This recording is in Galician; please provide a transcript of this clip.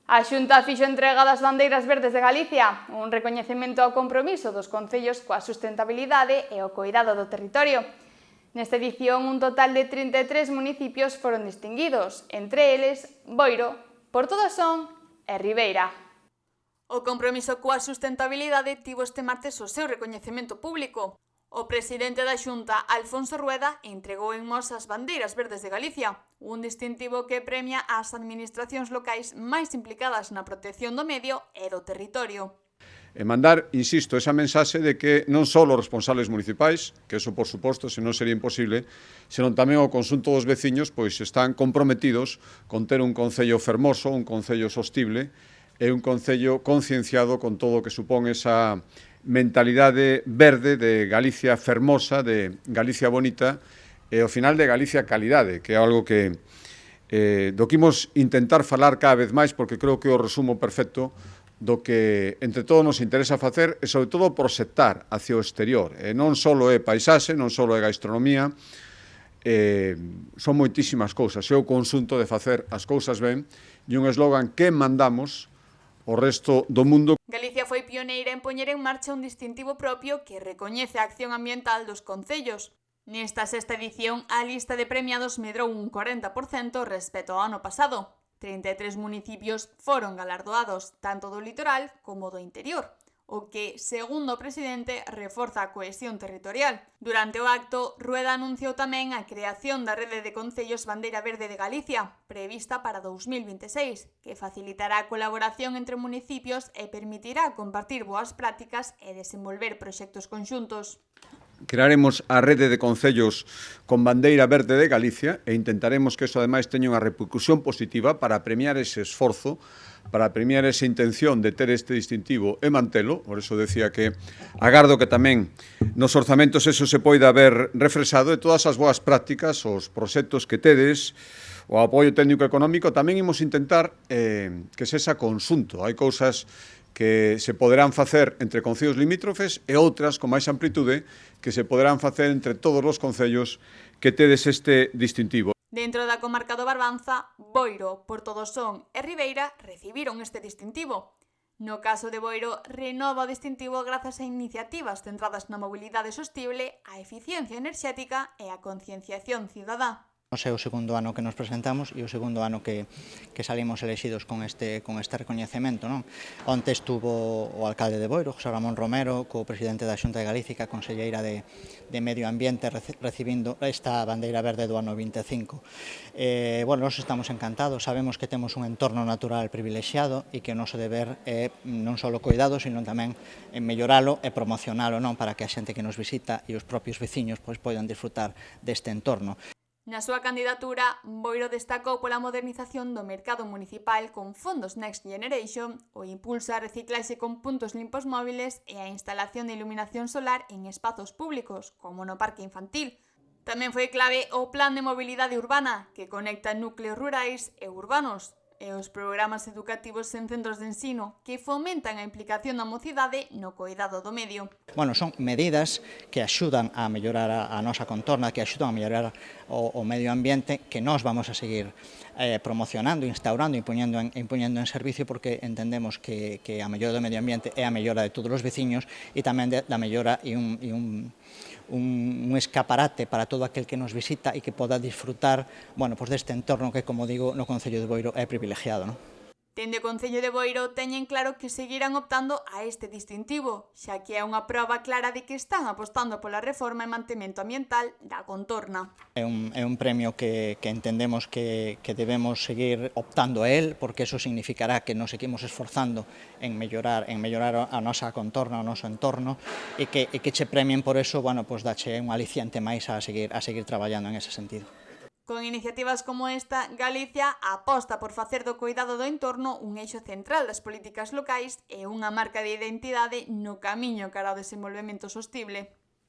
A Xunta fixo entrega das bandeiras verdes de Galicia, un recoñecemento ao compromiso dos concellos coa sustentabilidade e o coidado do territorio. Nesta edición, un total de 33 municipios foron distinguidos, entre eles Boiro, Porto do Son e Ribeira. O compromiso coa sustentabilidade tivo este martes o seu recoñecemento público. O presidente da Xunta, Alfonso Rueda, entregou en Mos as bandeiras verdes de Galicia, un distintivo que premia as administracións locais máis implicadas na protección do medio e do territorio. E mandar, insisto, esa mensaxe de que non só os responsables municipais, que eso por suposto, se non sería imposible, senón tamén o conxunto dos veciños, pois están comprometidos con ter un concello fermoso, un concello sostible e un concello concienciado con todo o que supón esa mentalidade verde de Galicia fermosa, de Galicia bonita e ao final de Galicia calidade, que é algo que do que imos intentar falar cada vez máis, porque creo que o resumo perfecto do que entre todos nos interesa facer e sobre todo proxectar hacia o exterior. E non só é paisaxe, non só é gastronomía, son moitísimas cousas, é o conxunto de facer as cousas ben e un eslogan que mandamos o resto do mundo. Galicia foi pioneira en poñer en marcha un distintivo propio que recoñece a acción ambiental dos concellos. Nesta sexta edición, a lista de premiados medrou un 40% respecto ao ano pasado. 33 municipios foron galardoados, tanto do litoral como do interior, o que, segundo o presidente, reforza a cohesión territorial. Durante o acto, Rueda anunciou tamén a creación da rede de concellos Bandeira Verde de Galicia, prevista para 2026, que facilitará a colaboración entre municipios e permitirá compartir boas prácticas e desenvolver proxectos conxuntos. Crearemos a rede de concellos con bandeira verde de Galicia e intentaremos que eso ademais teña unha repercusión positiva para premiar ese esforzo, para premiar esa intención de ter este distintivo e mantelo. Por eso decía que agardo que tamén nos orzamentos eso se poida ver refresado e todas as boas prácticas, os proxectos que tedes, o apoio técnico e económico, tamén imos intentar que sexa conxunto. Hai cousas que se poderán facer entre concellos limítrofes e outras con máis amplitude que se poderán facer entre todos os concellos que tedes este distintivo. Dentro da comarca do Barbanza, Boiro, Porto do Son e Ribeira recibiron este distintivo. No caso de Boiro, renova o distintivo grazas a iniciativas centradas na mobilidade sostible, a eficiencia enerxética e a concienciación cidadá. É o segundo ano que nos presentamos e o segundo ano que salimos elexidos con este recoñecemento. Onte estuvo o alcalde de Boiro, José Ramón Romero, co presidente da Xunta de Galicia, conselleira de Medio Ambiente, recibindo esta bandeira verde do ano 25. Nós estamos encantados, sabemos que temos un entorno natural privilexiado e que o noso deber é non só o cuidado, sino tamén en melloralo e promocionalo para que a xente que nos visita e os propios veciños poidan disfrutar deste entorno. Na súa candidatura, Boiro destacou pola modernización do mercado municipal con fondos Next Generation, o impulso á reciclaxe con puntos limpos móviles e a instalación de iluminación solar en espazos públicos, como no parque infantil. Tamén foi clave o Plan de Mobilidade Urbana, que conecta núcleos rurais e urbanos, e os programas educativos en centros de ensino que fomentan a implicación da mocidade no coidado do medio. Son medidas que axudan a mellorar a nosa contorna, que axudan a mellorar o medio ambiente, que nós vamos a seguir promocionando, instaurando e impoñendo en servicio, porque entendemos que a mellora do medio ambiente é a mellora de todos os veciños e tamén da mellora e un escaparate para todo aquel que nos visita e que poda disfrutar deste entorno que, como digo, no Concello de Boiro é privilexiado. Dende o Concello de Boiro teñen claro que seguirán optando a este distintivo, xa que é unha proba clara de que están apostando pola reforma e mantemento ambiental da contorna. É un premio que entendemos que debemos seguir optando a él, porque eso significará que nos seguimos esforzando en mellorar a nosa contorna, o noso entorno, e que che premien por eso, dache un aliciente máis a seguir traballando en ese sentido. Con iniciativas como esta, Galicia aposta por facer do coidado do entorno un eixo central das políticas locais e unha marca de identidade no camiño cara ao desenvolvemento sostible.